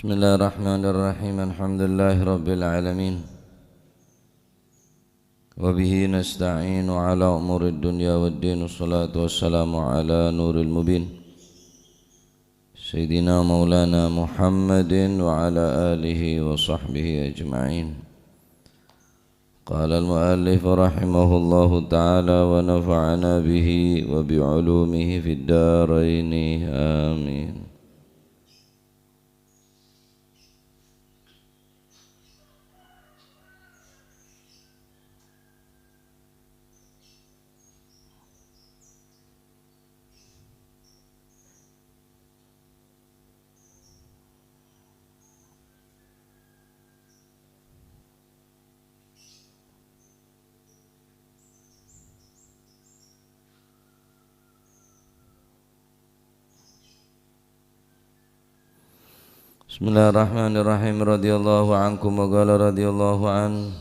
Bismillahirrahmanirrahim. Alhamdulillahirabbil alamin. Wa bihi nasta'inu ala umurid dunya waddin. Wassalatu wassalamu ala nuril mubin Sayyidina Maulana Muhammadin wa ala alihi wa sahbihi ajma'in. Qala al-muallif rahimahullahu ta'ala wa nafa'ana bihi wa bi'ulumihi fid daraini amin. Bismillahirrahmanirrahim. Radhiyallahu ankum wa qala radhiyallahu an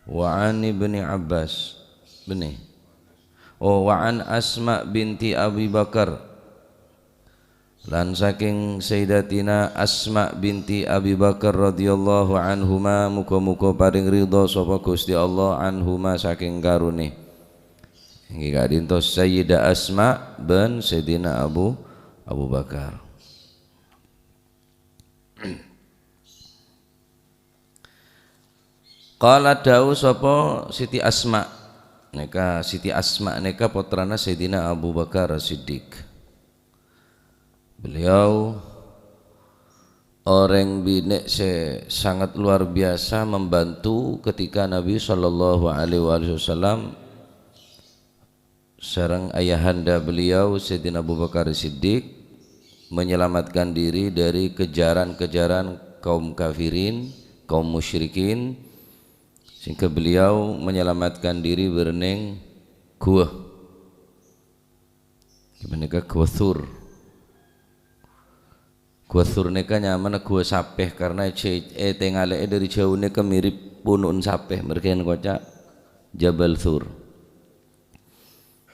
wa an ibni Abbas wa an Asma binti Abi Bakar lan saking Sayyidatina Asma binti Abi Bakar radhiyallahu anhuma, muga-muga paring ridha sapa Gusti Allah anhuma saking karune. Inggih kadintos Sayyidah Asma bin Sayyidina Abu Bakar. Qala dawu sapa Siti Asma neka putrana Sayyidina Abu Bakar As-Siddiq. Beliau orang binek sangat luar biasa membantu ketika Nabi sallallahu alaihi wasallam sareng ayahanda beliau Sayyidina Abu Bakar As-Siddiq menyelamatkan diri dari kejaran-kejaran kaum kafirin, kaum musyrikin, sehingga beliau menyelamatkan diri bereneng gua gimana ke gua Thur neka nyaman gua sapeh karena tengale dari jauh neka mirip punun sapeh mereka kocak Jabal Thur.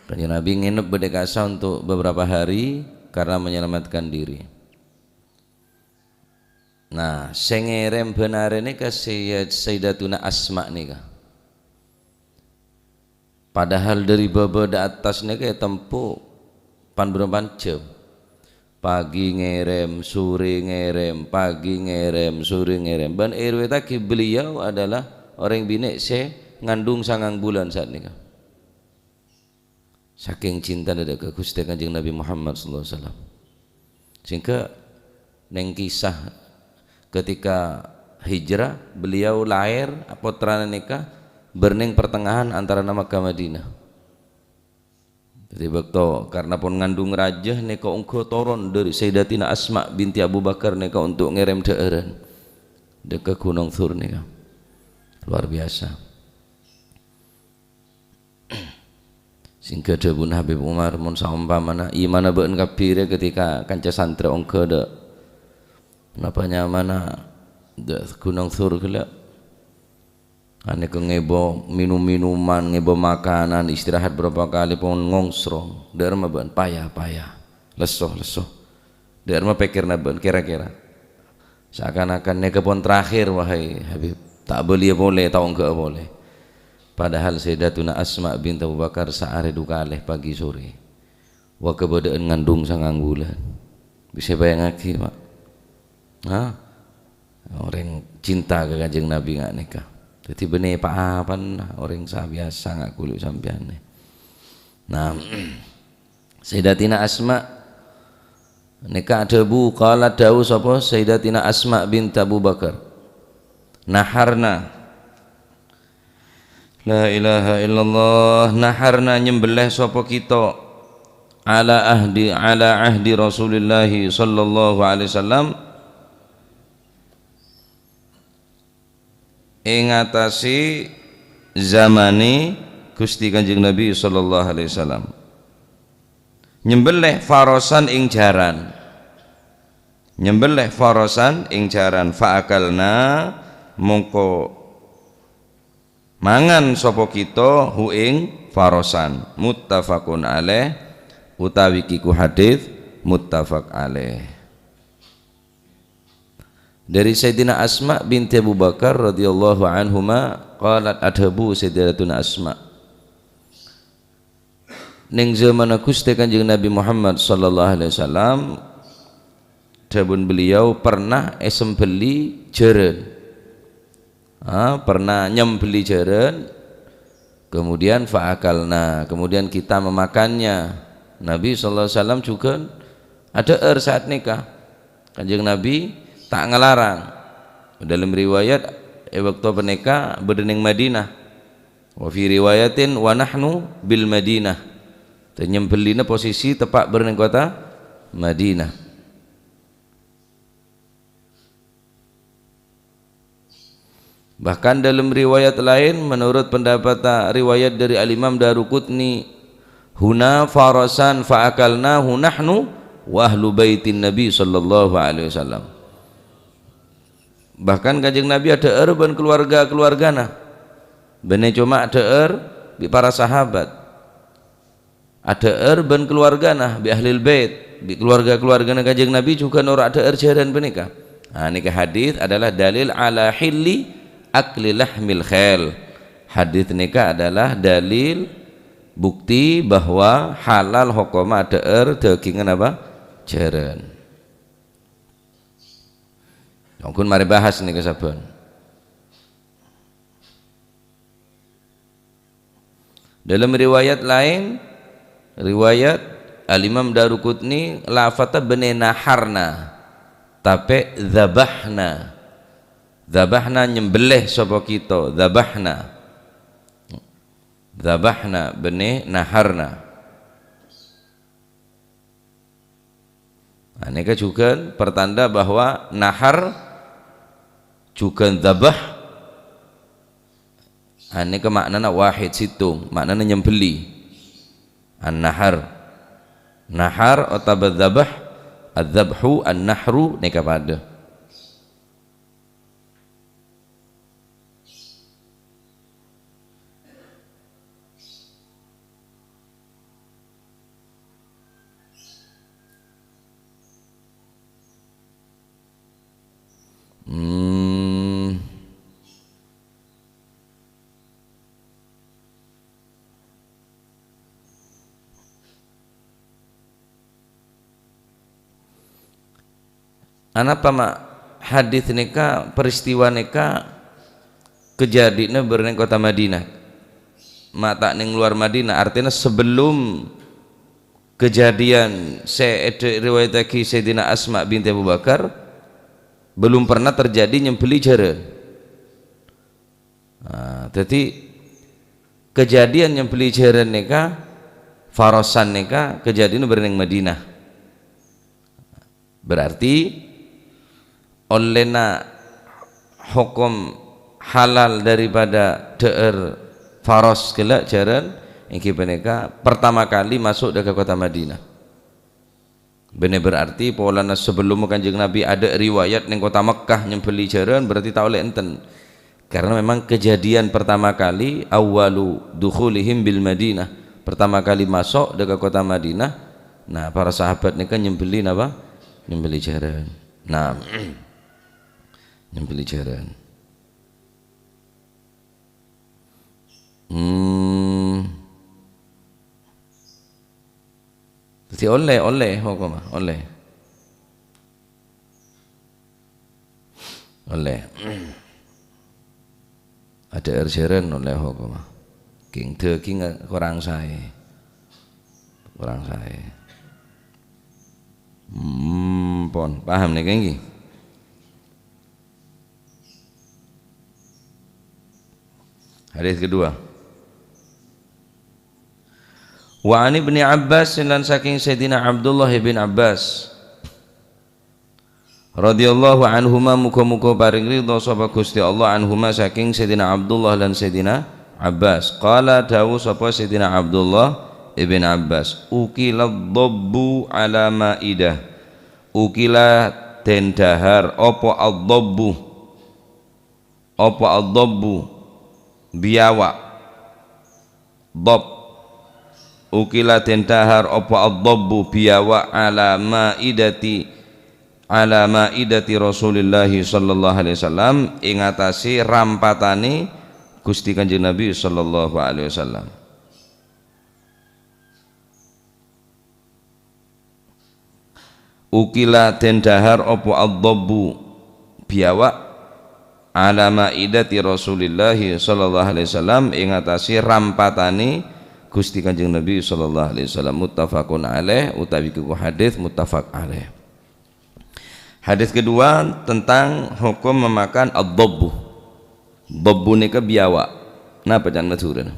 Kanjeng Nabi nginep berdekasa untuk beberapa hari karena menyelamatkan diri. Nah, sengerem benar ini ke Sayyidatuna Asma nih. Padahal dari bawah ke atas nih kayak tempuh berapa jam. Pagi ngerem, sore ngerem, pagi ngerem, sore ngerem. Ban RW taki beliau adalah orang binek ngandung 9 bulan saat nikah. Saking cinta dari ke Gusti Kanjeng Nabi Muhammad sallallahu alaihi wasallam. Sehingga neng kisah ketika hijrah beliau lahir putrana nikah berning pertengahan antara Makkah Madinah. Jadi waktu karena pun ngandung raja nikah ungko turun dari Sayyidatina Asma binti Abu Bakar nikah untuk ngerem daerah dekat Gunung Thur nikah. Luar biasa. Singkat debun Habib Umar mun saumpamana imana beun kabire ketika kanca santri ongko de napanya mana Gunung Thur gila ane ke ngebo minum-minuman, ngebo makanan, istirahat berapa kali pun ngongsrong der mah ban payah lesoh der mah pikirna ban kira-kira seakan-akan neka pun terakhir wahai Habib tak boleh tau enggak boleh. Padahal Sayyidatuna Asma binti Abu Bakar saare dukaleh pagi sore wa kebodaan ngandung 9 bulan. Bisa bayangake Pak. Orang cinta ke Kanjeng Nabi nggak nikah. Jadi benih apa-apan orang biasa nggak kulit sampean. Nah, Sayyidatina Asma nikah debu qala dawu sapa Sayyidatina Asma binti Abu Bakar. Naharna la ilaha illallah, naharna nyembelih sapa kita ala ahdi Rasulillah sallallahu alaihi wasallam ing atase zamane Gusti Kanjeng Nabi sallallahu alaihi wasallam nyembelih farasan ing jaran faakalna mongko mangan sapa kita hu ing farasan. Muttafaqun alaih utawi kiku hadis muttafaq alaih. Dari Sayyidina Asma binti Abu Bakar radhiyallahu anhuma qalat adhabu Sayyidatuna Asma ning zaman Gusti Kanjeng Nabi Muhammad sallallahu alaihi wasallam dawuh beliau pernah sembeli jeren, pernah nyembeli jeren, kemudian fa'akalna, kemudian kita memakannya. Nabi sallallahu alaihi wasallam juga ada saat nikah, Kanjeng Nabi tak ngelarang. Dalam riwayat waktu menikah berdening Madinah, wa fi riwayatin wa nahnu bil Madinah, nyembelina posisi tepat berdening kota Madinah. Bahkan dalam riwayat lain menurut pendapat riwayat dari Al-Imam Daruqutni, huna farasan fa'akalnahu nahnu wa ahlu baitin Nabi sallallahu alaihi wasallam. Bahkan Kanjeng Nabi ada ban keluarga-keluargana. Bene cuma ada bi para sahabat. Ada ban keluargana bi ahlil bait, bi keluarga-keluargana Kanjeng Nabi juga ora ada jaran benika. Nah, nikah hadis adalah dalil ala hilli akli lahmil khel. Hadis nikah adalah dalil bukti bahwa halal hukuma ada dagingan apa? Jaran. Mungkin mari bahas nih kesaban. Dalam riwayat lain, riwayat Al-Imam Daruqutni lafata bene naharna, tapi zabahna. Zabahna nyembelih sapa kita, zabahna. Zabahna bene naharna. Nah, ini juga pertanda bahwa nahar juga zabah. Ini maknanya wahid situ, maknanya nyembeli. An-nahar, nahar atau zabah, az-zabhu, an-nahru ini kepada. Anapa mak hadis nikah peristiwa nikah kejadiannya berneng kota Madinah, mak tak neng luar Madinah, artinya sebelum kejadian riwayat lagi Sayyidina Asma binti Abu Bakar belum pernah terjadi nyembeli jara. Nah, jadi kejadian nyembeli jara nikah farosan nikah kejadian berneng Madinah, berarti olehna hukum halal daripada daer faros kelak jaran ingki beneka pertama kali masuk ke kota Madinah. Benar berarti polana sebelum Kanjeng Nabi ada riwayat ning kota Mekkah nyembeli jaran berarti tak oleh enten, karena memang kejadian pertama kali awwalu dukhulihim bil Madinah, pertama kali masuk ke kota Madinah. Nah para sahabat nika nyembeli apa? Nyembeli jaran. Nah nyembeli jaran. Jadi oleh hukum oleh ada jaran oleh hukum king daging kurang saya pon paham nih kengki. Hadis kedua, wa an Ibnu Abbas lan saking Sayyidina Abdullah bin Abbas radhiyallahu anhuma, muga-muga paring ridha sapa Gusti Allah anhuma saking Sayyidina Abdullah lan Sayyidina Abbas. Qala dawu sapa Sayyidina Abdullah ibn Abbas, ukila dhabbu ala maidah, ukila den dahar apa ad-dhabbu biawak dhab, ukila den dahar apa ad-dhabbu biawak ala maidati ala maidati Rasulillah sallallahu alaihi wasallam ing atase rampatane Gusti Kanjeng Nabi sallallahu alaihi wasallam. Ukila den dahar apa ad-dabbu biawak ala maidati Rasulillah sallallahu alaihi wasallam ing atase rampatane Gusti Kanjeng Nabi sallallahu alaihi wasallam. Muttafaqun alaih utawi ku hadis muttafaq alaih. Hadis kedua tentang hukum memakan ad-dabbu. Dabbu nika biawak. Napa jan maturun?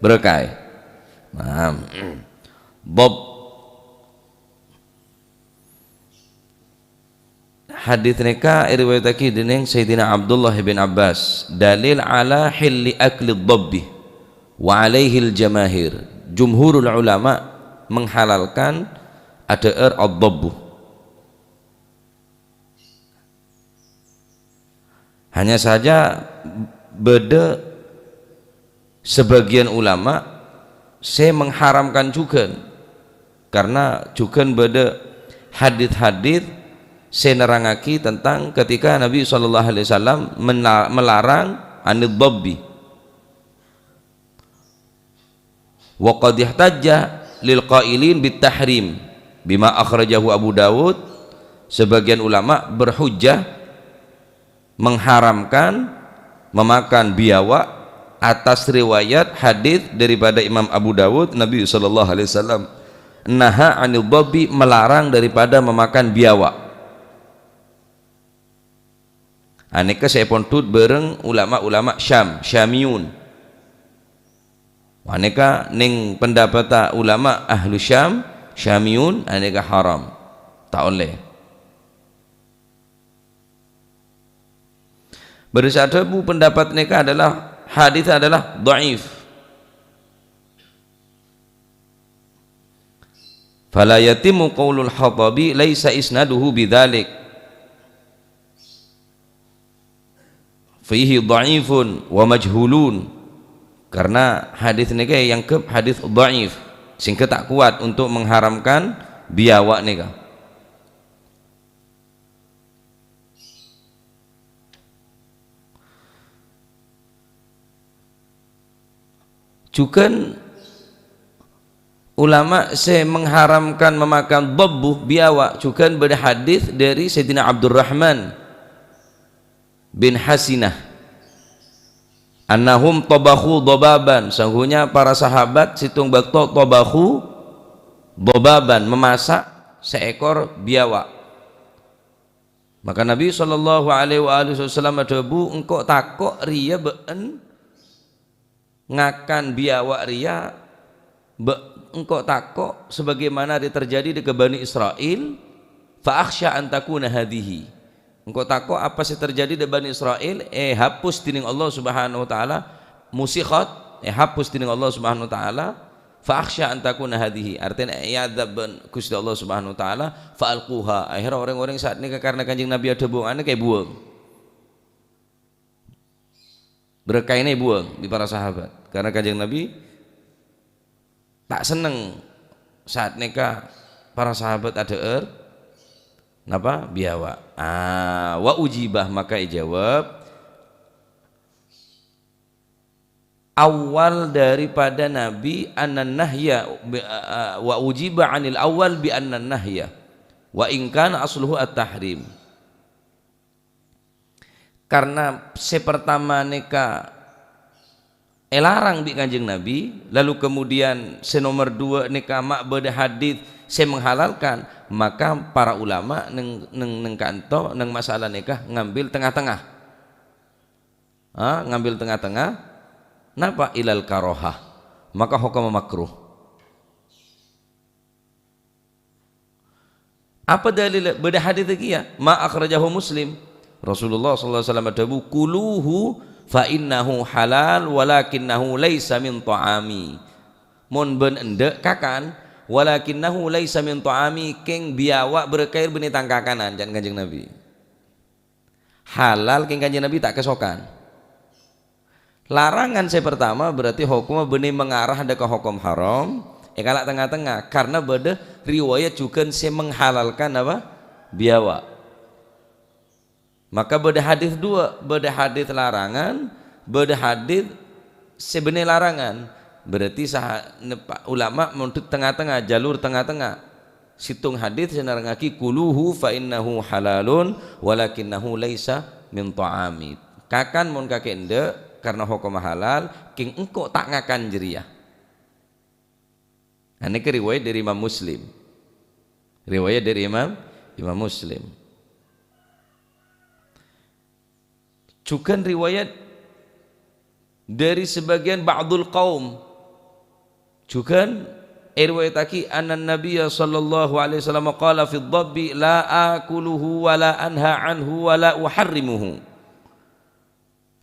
Berkai. Nah, Bob hadis nika riwayatake dening Sayyidina Abdullah bin Abbas dalil ala hilli akli ad-dabbi wa alaihi al-jamaahir. Jumhurul ulama menghalalkan ada ad-dabbu. Hanya saja beda sebagian ulama saya mengharamkan juga karena juga beda hadis-hadis saya nerangaki tentang ketika Nabi SAW melarang anid dabbi wa qad ihtajja lil qailin bit tahrim bima akhrajahu Abu Dawud. Sebagian ulama berhujjah mengharamkan memakan biawak atas riwayat hadis daripada Imam Abu Dawud. Nabi SAW naha anil dabbi melarang daripada memakan biawak. Aneka saya pun tut bareng ulama-ulama Syamiyun. Aneka ning pendapat ulama ahlu Syamiyun aneka haram tak oleh. Bersatu pendapat mereka adalah hadis adalah dhaif. Fala yatimu qaulul Khatabi laisa isnaduhu bidzalik. Fihi dhaifun wa majhulun. Karena hadis mereka yang ke hadis dhaif sehingga tak kuat untuk mengharamkan biawak mereka. Juga ulama saya mengharamkan memakan dabbu biawak juga berhadis dari Sayyidina Abdurrahman bin Hasinah annahum tabakhu dababan. Sungguhnya para sahabat situng bakto tabakhu dababan memasak seekor biawak. Maka Nabi sallallahu alaihi wasallam adabu engkau takok riya been ngakan biawak ria engkau takok sebagaimana terjadi di Bani Israel fa akhsha an takuna hadhihi. Engkau takok apa sih terjadi di Bani Israel hapus tining Allah Subhanahu wa taala musikhat hapus tining Allah Subhanahu wa taala fa akhsha an takuna hadhihi. Artinya yadzab Gusti Allah Subhanahu wa taala fa alquha. Akhirnya orang-orang saat ini karena Kanjeng Nabi ada buangannya kayak buang. Berkahnya buang di para sahabat karena Kanjeng Nabi tak seneng saat nikah para sahabat ada napa biawak. Wa ujibah maka dijawab awal daripada Nabi annan nahya wa ujiba anil awal bi annan nahya wa in kana asluhu at-tahrim. Karena sepertama neka larang di Kanjeng Nabi, lalu kemudian senomor dua neka mak beda hadis saya menghalalkan, maka para ulama neng kanto neng masalah nikah ngambil tengah-tengah. Ngambil tengah-tengah napa ilal karohah, maka hukum makruh. Apa dalil beda hadis lagi ya? Ma akhrajahu Muslim. Rasulullah sallallahu alaihi wasallam adabu kuluhu fa innahu halal walakinnahu laisa min ta'ami. Mun ben endek kakan walakinnahu laisa min ta'ami king biawak berkair beni tangkakanan jan Kanjeng Nabi. Halal king Kanjeng Nabi tak kesokan. Larangan saya pertama berarti hukum beni mengarah ada ke hukum haram. kalak tengah-tengah karena beda riwayat juga saya menghalalkan apa biawak. Maka beda hadis dua, beda hadis larangan, beda hadis sebenarnya larangan. Berarti ulama menuntut tengah-tengah, jalur tengah-tengah. Situng hadis senarangaki kuluhu fa innahu halalun walakinnahu laisa min ta'ami. Kakan mun kakende karena hukum halal, king engko tak ngakan jeriah. Ini riwayat dari Imam Muslim. Riwayat dari Imam Muslim. Juga riwayat dari sebagian ba'dul qaum. Juga riwayataki anna Nabiya sallallahu alaihi wasallam qala fi dhabbi la akuluhu wa la anha anhu wa la uharrimuhu.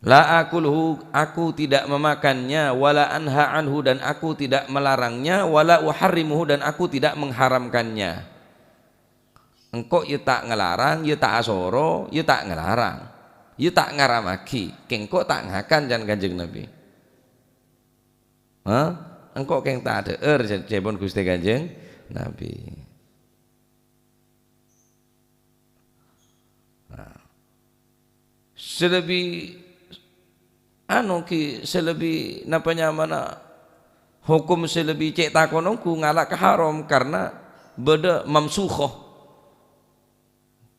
La akuluhu, aku tidak memakannya, wala anha anhu, dan aku tidak melarangnya, wala uharrimuhu, dan aku tidak mengharamkannya. Engkau ya tak ngelarang, ya tak asoro, ya tak ngelarang, ya tak ngaramaki, kengkau tak ngakan jan Kanjeng Nabi. Engkau keng tak ada jebon Gusti Kanjeng Nabi. Selebih selebih napanya mana hukum selebih cek takonongku ngalak haram karena beda mamsukhoh.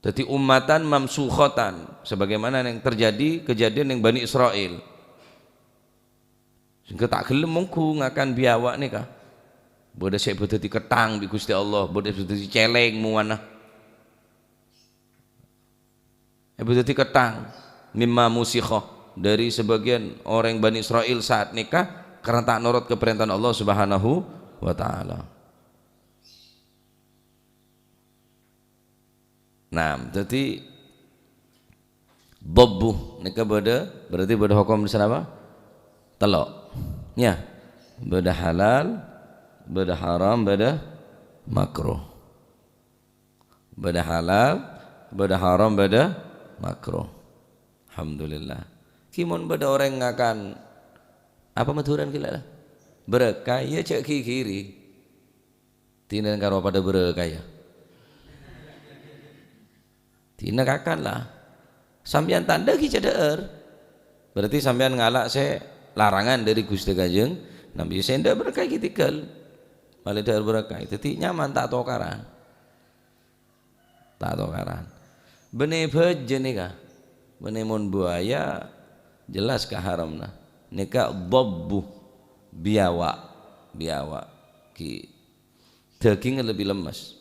Jadi ummatan mamsukhotan sebagaimana yang terjadi kejadian yang Bani Israel. Sehingga tak gelem mongku ngakan biawak nih kah. Beda saya beda ketang di Gusti Allah, beda celeng muana. Beda ketang mimma musikhoh dari sebagian orang Bani Israel saat nikah karena tak nurut ke perintah Allah Subhanahu wa taala. Nah, jadi bobuh nikah berarti beda hukum di sana apa? Telok. Ya. Beda halal, beda haram, beda makruh. Beda halal, beda haram, beda makruh. Alhamdulillah. Kimon beda orang ngakan apa maturan kila lah berkah ya cek kiri tina karo pada berkah ya tina kakan lah sampean tanda ki ceder berarti sampean ngalak saya larangan dari Gusti Kanjeng Nabi senda berkah kitikal malah dar berkah itu nyaman tak tokaran bene beje nika bene mon buaya jelas ke haramna nika dhabbu biawak ki daging lebih lemes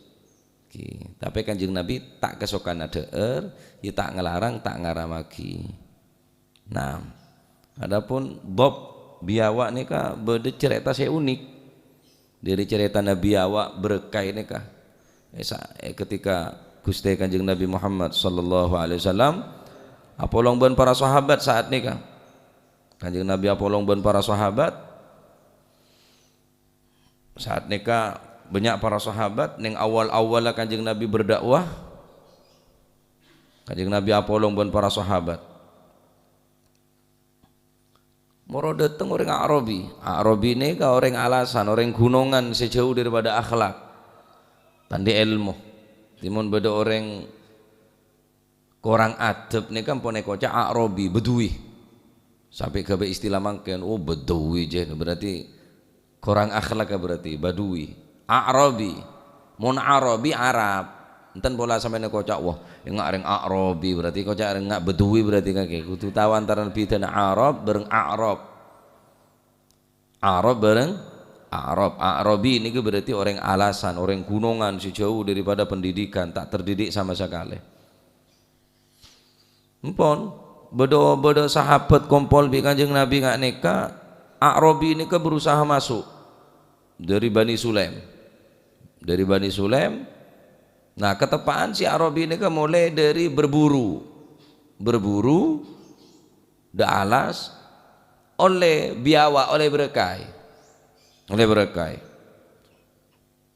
ki tapi Kanjeng Nabi tak kesokan adeer ya tak ngelarang tak ngaramaki. Nah adapun dhab biawak nika beda cerita saya unik dari cerita Nabi biawak berkah nika ketika Gusti Kanjeng Nabi Muhammad sallallahu alaihi wasallam apolong ban para sahabat saat nikah. Kanjeng Nabi apolong ban para sahabat saat nikah banyak para sahabat neng awal-awal Kanjeng Nabi berdakwah. Kanjeng Nabi apolong ban para sahabat. Moro dateng orang Arabi. Arabi ini ka orang alasan, orang gunungan sejauh daripada akhlak. Tandi ilmu. Timun beda orang korang adab nih kan pone kocak Arabi Bedui sampai ke istilah mangken Bedui je berarti korang akhlak berarti Badui Arabi mon Arabi Arab enten pola sampai kocak wah yang ngareng Arabi berarti kocak nggak Bedui berarti kakek kudu tahu antara bidana Arab bareng Arab bareng Arabi ini berarti orang alasan orang gunungan sejauh daripada pendidikan tak terdidik sama sekali. Empon bodo sahabat kompol bi Kanjeng Nabi ngak nikah Arabi ini berusaha masuk dari Bani Sulaim nah ketepaan si Arabi ini mulai dari berburu da alas oleh biawak oleh berekai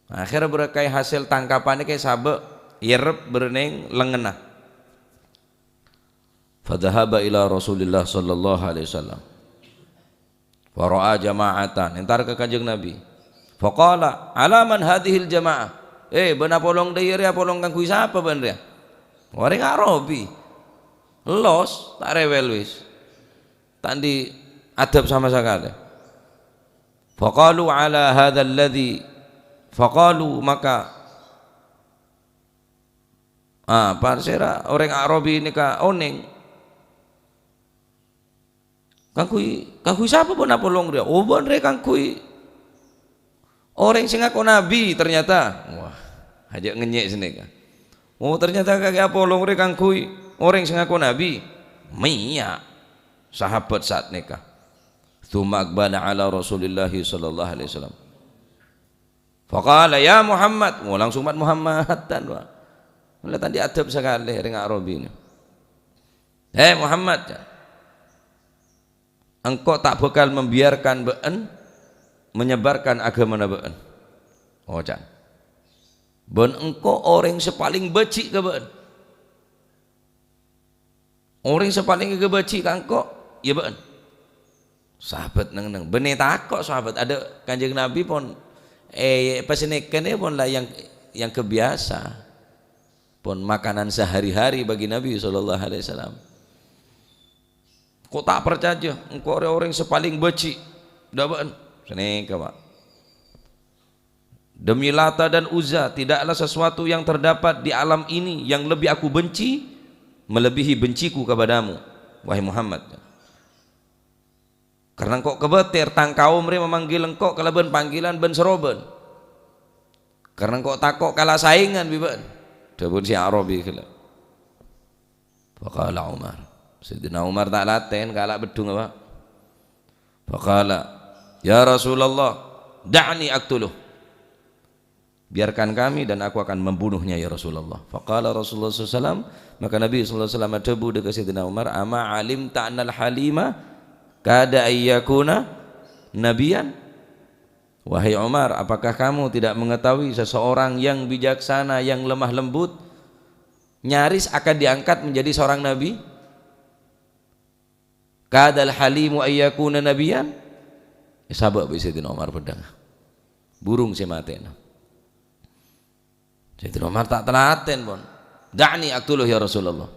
akhirnya berekai hasil tangkapannya kayak sabek yerep bereneng lengenah. Fadhahaba ila Rasulillah sallallahu alaihi wasallam. Wa ra'a jama'atan entar ke Kanjeng Nabi. Faqala ala man hadhil jamaah, benar polong dia polong kang kui siapa ben dia? Orang Arabi los tak rewel wis tak di adab sama sekali. Faqalu ala hadzal ladzi, faqalu maka parsera orang Arabi ini ka oneng kang kui siapa benar polong dia? Oh bener kang kui orang sing ngaku nabi ternyata. Wah, aja ngenyek sini kan. Oh ternyata kagak polong re kang kui orang sing ngaku nabi. Miya sahabat saat nikah. Tsumma aqbala ala Rasulillah sallallahu alaihi wasallam. Faqala ya Muhammad, langsung Muhammad dan wah. Mulai tadi adab sekali ring Arabi ini. Muhammad, engkau tak bakal membiarkan be'en menyebarkan agama nabi'an. Oh can ben engkau orang sepaling beci ke be'en, orang sepaling ke beci ke engkau ya be'en. Sahabat neng benih takok sahabat ada kanjeng Nabi pun pesinikannya pun lah yang kebiasa pun makanan sehari-hari bagi Nabi sallallahu alaihi wasallam. Kok tak percaya engkau orang sepaling beci dah be'en. Sini Pak. Demi Lata dan Uzza tidaklah sesuatu yang terdapat di alam ini yang lebih aku benci melebihi benciku kepadamu wahai Muhammad. Karena engkau kebetir tang kaum mereka memanggil engkau kalaban panggilan ben seroben. Karena engkau takok kalah saingan biban. Dabun si Arabi kala. Faqala Umar. Sayyidina Umar tak laten kalah bedung apa? Faqala ya Rasulullah, da'ni aktuluh. Biarkan kami dan aku akan membunuhnya ya Rasulullah. Faqala Rasulullah SAW, maka Nabi SAW debu dekat Sayyidina Umar, ama alim ta'nal halima kada ayyakuna nabiyan. Wahai Umar, apakah kamu tidak mengetahui seseorang yang bijaksana, yang lemah lembut nyaris akan diangkat menjadi seorang nabi? Kadal halimu ayyakuna nabiyan. Sabak Sayyidina Umar pedang burung si maten. Sayyidina Umar tak telaten pun. Da'ni aktuluh ya Rasulullah.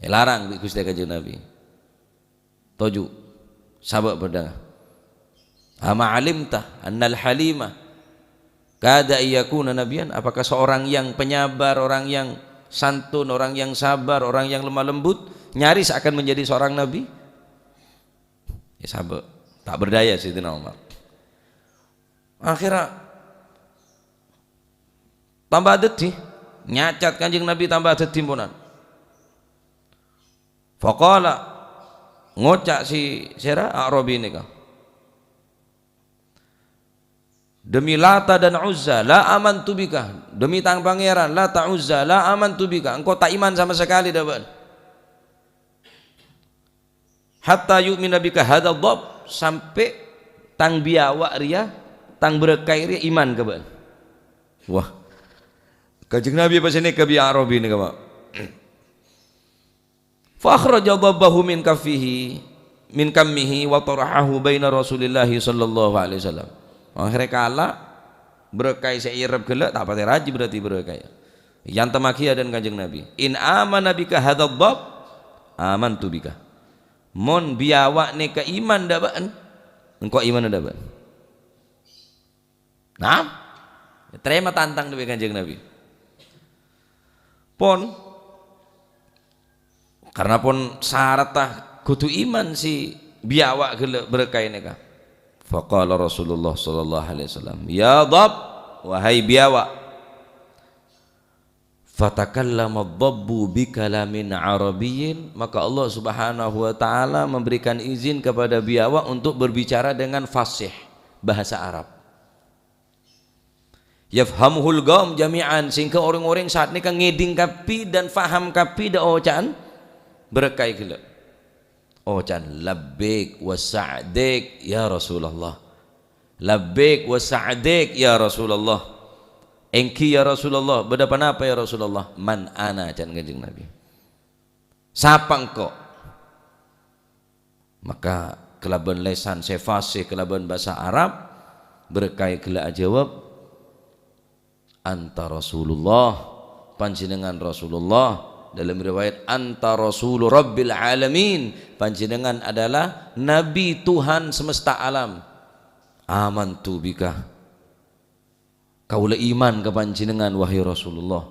Larang di Gusti Kanjeng Nabi. Toju sabak pedang. Ama alimta annal halima kada iyakuna nabiyan, apakah seorang yang penyabar, orang yang santun, orang yang sabar, orang yang lemah lembut nyaris akan menjadi seorang nabi? Ya sabak tak berdaya Sayyidina Umar. Akhirnya tambah dedih, nyacat Kanjeng Nabi tambah dedih punan. Faqala ngocak si Sera Arabi ini kah. Demi Lata dan Uzza la amantu bika, demi tang pangeran Lata Uzza la amantu bika, engkau tak iman sama sekali dapat. Hatta yu'mina bika hadzal dhab, sampai tang biawak ria tang berekai ria iman ke ban. Wah, Kanjeng Nabi pas ini ke bi Arabi ni ka. Fa akhraja dhabbahu min kaffihi min kammihi wa tarahahu baina Rasulillah sallallahu alaihi wasallam. Akhirnya kala berekai seirep gelak tak pati raji berarti berekai. Yang temakia dan Kanjeng Nabi. In amana bika hadzal dhab amantu bika. Mon biawak ni ke iman dabaan, engkau iman dabaan. Nah, terima tantang dari Kanjeng Nabi. Pon, karena pon syarat tah kudu iman si biawak gelek berkai ni ka. Faqala Rasulullah sallallahu alaihi wasallam, ya dhab, wahai biawak. Fatakallama ad-dabbu bikalamin arabiyyin, maka Allah Subhanahu wa taala memberikan izin kepada biawak untuk berbicara dengan fasih bahasa Arab. Yafhamuhul qaum jami'an, sehingga orang-orang saat ini kan ngeding kapi dan faham kapi da ocaan berekai gila. Ocaan labbaik wa sa'dik ya Rasulullah. Labbaik wa sa'dik ya Rasulullah. Engki ya Rasulullah, berdepan apa ya Rasulullah? Man ana, can Kanjeng Nabi. Siapa engkau? Maka kelaban lesan sefasih, kelaban bahasa Arab berkai gelak jawab anta Rasulullah, panjenengan Rasulullah. Dalam riwayat anta Rasul Rabbil Alamin, panjenengan adalah Nabi Tuhan semesta alam. Amantu bika, kaula iman ke panjenengan wahai Rasulullah.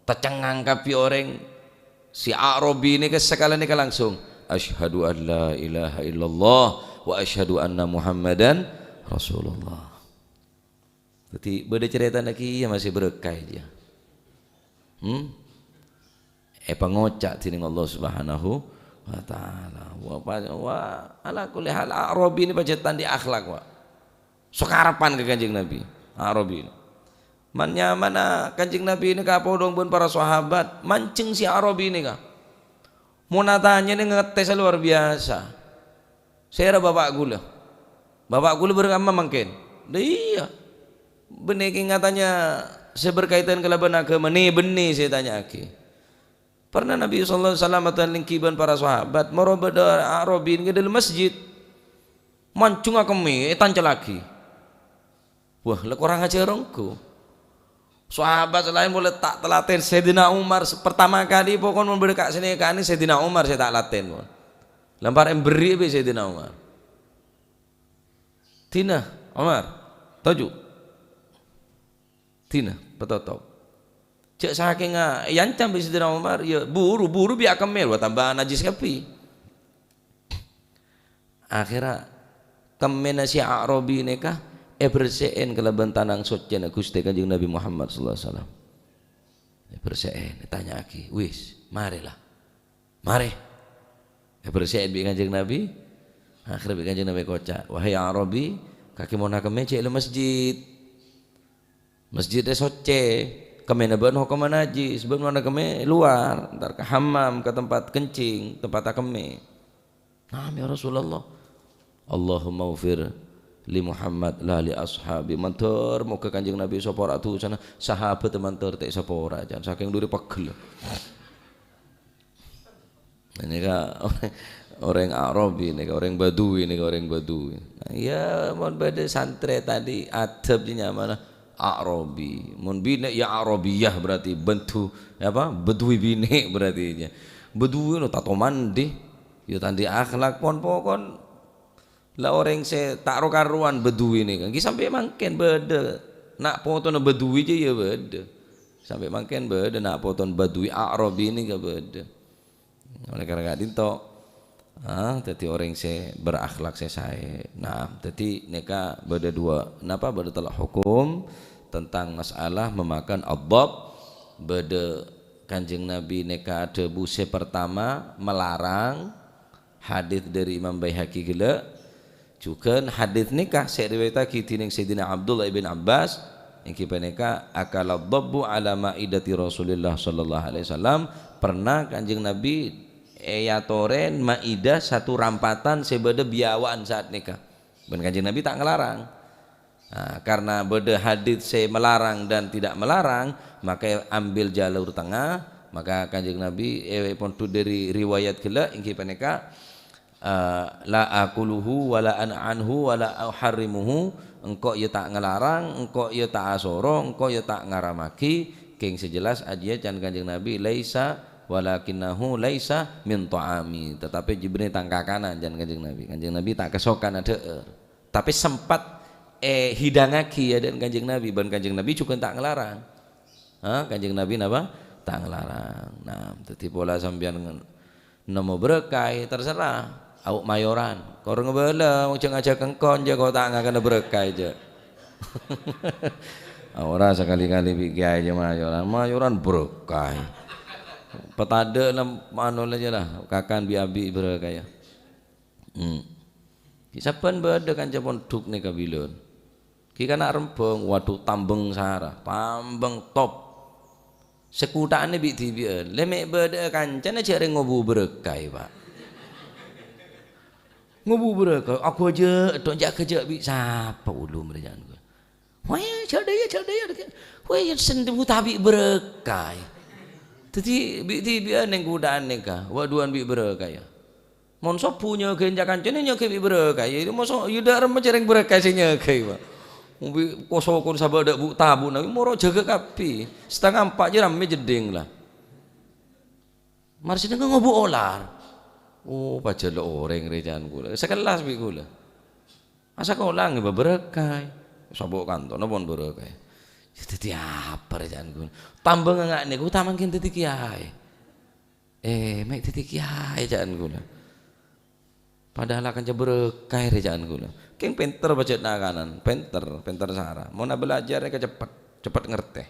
Tecengang kapi orang si Arabi ini sekalian ini langsung asyhadu an la ilaha illallah wa asyhadu anna Muhammadan Rasulullah. Jadi beda cerita lagi yang masih berkah dia. Pengocak tining Allah Subhanahu wa taala. Wa ala kulli hal Arabi ini pacetan di akhlak wa. Sokarapan ke Kanjeng Nabi. Arabi ini. Mana Kanjeng Nabi ini kapodong pun para sahabat mancing si Arabi ini kah. Munatanya ini ngetes luar biasa. Saya ada bapak gula. Bapak gula beragama mungkin. Iya. Benih ingatannya saya berkaitan kelaban agama nih benih saya tanya aki. Pernah Nabi sallallahu alaihi wasallam atan lingkiban para sahabat marobada Arabin ke dalam masjid. Mancung akemi tancel lagi. Wah, lek orang aja rongku. Sahabat lain boleh tak telaten Sayyidina Umar pertama kali pokoknya memberi kak sini kani Sayyidina Umar saya tak laten. Lempar beri be Sayyidina Umar. Tina Umar, tajuk. Tina petotop cek saking yancam bisa Sayyidina Umar ya buru biar kemel buat tambah najis kapi akhirnya kemena si Arabi ini kah bersein kelaban tanang socen Gusti Kanjeng Nabi Muhammad sallallahu alaihi wasallam bersein tanya aki wis marilah mari bersein bi Kanjeng Nabi akhirnya bi Kanjeng Nabi kocak wahai Arabi kaki mau nak kemecek le masjidnya soce kemana ban hukum najis sebenarnya keme luar ntar ke hammam ke tempat kencing tempat akeme nah ya Rasulullah Allahumma ufir li Muhammad la li ashabi mantur mau ke Kanjeng Nabi sopora tu sana sahabat mantur tak sopora jangan saking duri pegel ini kan orang Arabi ini orang Badui ini orang Badui nah, ya mau beda santri tadi adabnya mana Arabi, mun bine ya Arabiyah berarti bentu apa bedui bine berarti nya. Bedui no tato mandi, ya tandi akhlak pon lah orang se tak karuan bedui ini kan. Sampai mangken beda nak poton bedui je ya beda. Sampai mangken beda nak poton bedui Arabi ini ga beda. Oleh karena dinto jadi orang se berakhlak saya. Nah, jadi neka beda dua. Kenapa beda telah hukum tentang masalah memakan adab beda Kanjeng Nabi neka ada buse pertama melarang hadis dari Imam Baihaqi gila juga hadis nikah saya riwayat tining Sayyidina Abdullah ibn Abbas yang kita neka akal adabbu ala maidati Rasulullah sallallahu alaihi wasallam pernah Kanjeng Nabi toren maidah satu rampatan sebeda biawaan saat nikah ben Kanjeng Nabi tak ngelarang. Nah, karena beda hadits saya melarang dan tidak melarang maka ambil jalur tengah maka Kanjeng Nabi pun tu dari riwayat gila ingki paneka la akuluhu wala an'anhu wala uharrimuhu engkau ya tak ngelarang engkau ya tak asoro engkau ya tak ngaramaki king sejelas aja can Kanjeng Nabi laisa walakinahu laisa min ta'ami tetapi jibri tangkakanan jan Kanjeng Nabi tak kesokan ada tapi sempat hidangaki ya dan Kanjeng Nabi ban Kanjeng Nabi juga tak ngelarang Kanjeng Nabi napa tak ngelarang nah jadi pola sampean nemu berkah terserah au mayoran kau ngebela mau ngajak kengkon je kau tak ngakana berkah aja ora sekali-kali bikin aja mayoran berkah petade manu aja lah kakan biabi berkah ya kisapan beda kan japon duk nih kabilon kita nak rempong waduh tambeng sarah tambeng top sekutaannya biti biar lemek beda kancana cari ngobu berkah pak ngobu berkah aku aja dong jak kerja bi siapa ulum berjalan gue wah cerdaya wah sentuh tabi berkah jadi biti biar neng kudaan neka waduan bi berkah ya monso punya genjakan cene nyoke bi berkah ya monso yuda rem cereng berkah sih nyoke pak koso kon sabada bu tabu nabi moro jaga kapi setengah 4 je rame jeding lah marsi dengan ngobu olar oh pacar lo orang rejan gula sekelas bi gula asa kau ulang beberkai sabuk kantor nopon beberkai jadi apa rejan gula tambah ngak nih gua tamangkin titik kiai mek titik kiai jangan gula padahal akan berkah rejan gula keng pinter baca nakanan pinter sara mau nak belajar mereka cepat ngerti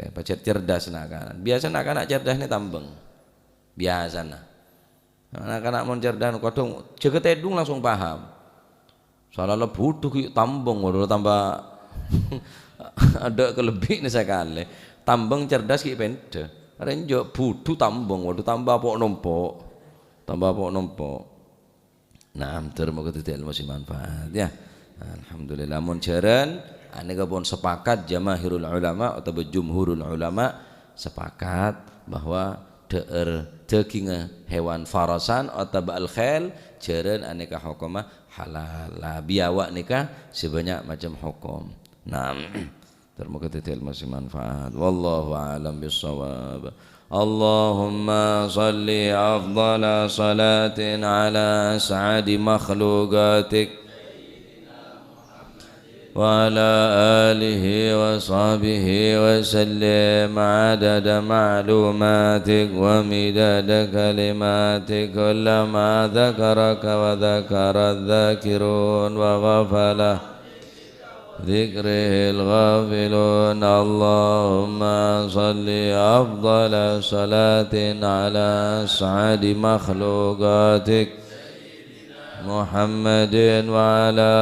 baca cerdas nakanan biasa anak cerdas ini tambeng biasa anak-anak mau cerdas kadang jaga tedung langsung paham salah butuh tambeng waduh tambah ada kelebihan sekali tambeng cerdas ki pente renjo butuh tambeng waduh tambah pok nompo nah, termoga tidak ilmu manfaat ya. Alhamdulillah mun jaran aneka pun sepakat jamaahirul ulama atau jumhurul ulama sepakat bahwa daging hewan farasan atau ba'al khel jaran aneka hukumah halal. Biawak nikah sebanyak macam hukum. Nah, termoga tidak ilmu manfaat. Wallahu a'lam bissawab. اللهم صل أفضل صلاة على أسعد مخلوقاتك وعلى آله وصحبه وسلم عدد معلوماتك ومداد كلماتك كلما ذكرك وذكر الذاكرون وغفل ذكره الغافلون اللهم صل أفضل صلاة على أسعد مخلوقاتك محمد وعلى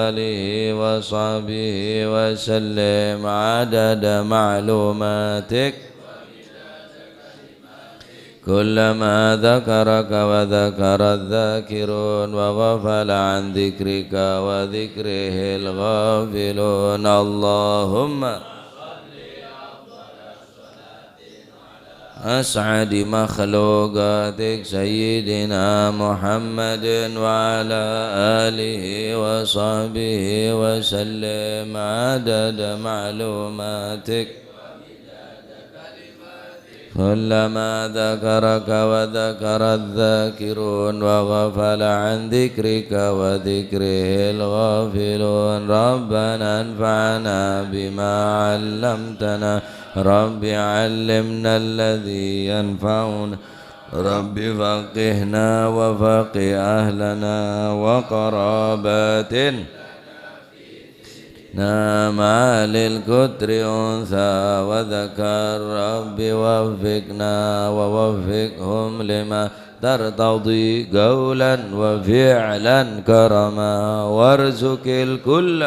آله وصحبه وسلم عدد معلوماتك كلما ذكرك وذكر الذاكرون وغفل عن ذكرك وذكره الغافلون اللهم أسعد مخلوقاتك سيدنا محمد وعلى آله وصحبه وسلم عدد معلوماتك كلما ذكرك وذكر الذاكرون وغفل عن ذكرك وذكره الغافلون ربنا انفعنا بما علمتنا رب علمنا الذي ينفعنا رب فقهنا وفقه أهلنا وقراباتنا مع للكتر أنثى وذكر رب وفقنا ووفقهم لما ترتضي قولا وفعلا كرما وارزق الكل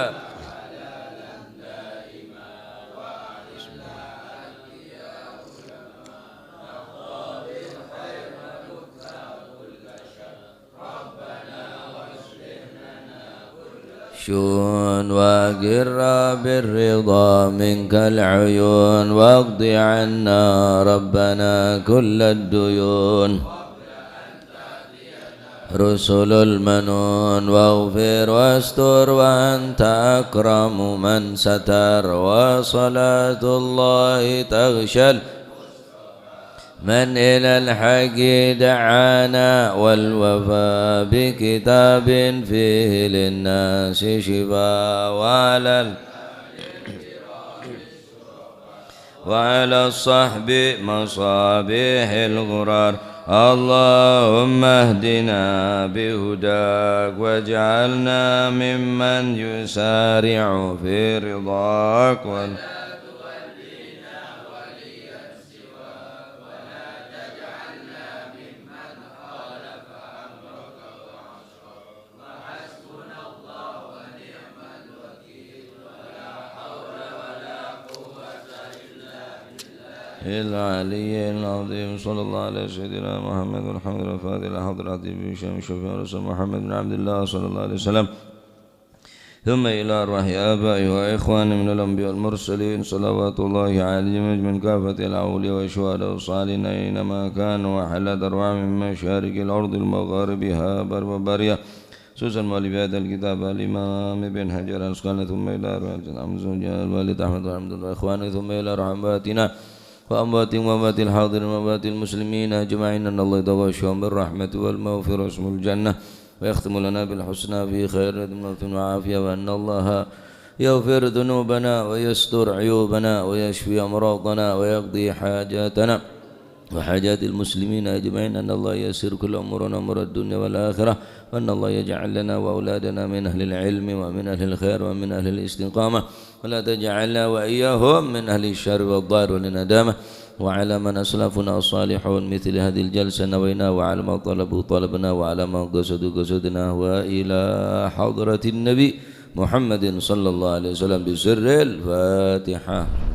شون وقر بالرضا منك العيون واقض عنا ربنا كل الديون رسل المنون واغفر واستر وأنت أكرم من ستر وصلاة الله تغشى من إلى الحق دعانا والوفاء بكتاب فيه للناس شفاء وعلى الصحب مصابيح الغرار اللهم اهدنا بهداك واجعلنا ممن يسارع في رضاك العلي العظيم صلى الله على سيدنا محمد والحمد لله الفاتح الحضرات بشام شفيع رسول محمد بن عبد الله صلى الله عليه وسلم ثم إلى أرواح آبائي وإخواني من الأنبياء والمرسلين صلوات الله عليهم من كافة الأولياء والشهداء والصالحين أينما كانوا وحلت أرواح من مشارق الأرض المغاربها بر وبرية خصوصا مؤلف هذا الكتاب الإمام ابن حجر العسقلاني ثم إلى الوالد أحمد وحمد وإخوانه ثم إلى رحماتنا وأموات وأموات الحاضرين وأموات المسلمين أجمعين أن الله يتغشهم بالرحمة والمغفرة واسم الجنة ويختم لنا بالحسنى في خير وعافية وأن الله يغفر ذنوبنا ويستر عيوبنا ويشفي أمراضنا ويقضي حاجاتنا وحاجات المسلمين أجمعين أن الله يسر كل أمورنا أمور الدنيا والآخرة وأن الله يجعل لنا وأولادنا من أهل العلم ومن أهل الخير ومن أهل الاستقامة ولا تجعلنا وإياهم من أهل الشر والضار والندامة وعلى من أسلافنا الصالحون مثل هذه الجلسة نوينا وعلى ما طلبوا طلبنا وعلى ما قصدوا قصدنا وإلى حضرة النبي محمد صلى الله عليه وسلم بسر الفاتحة.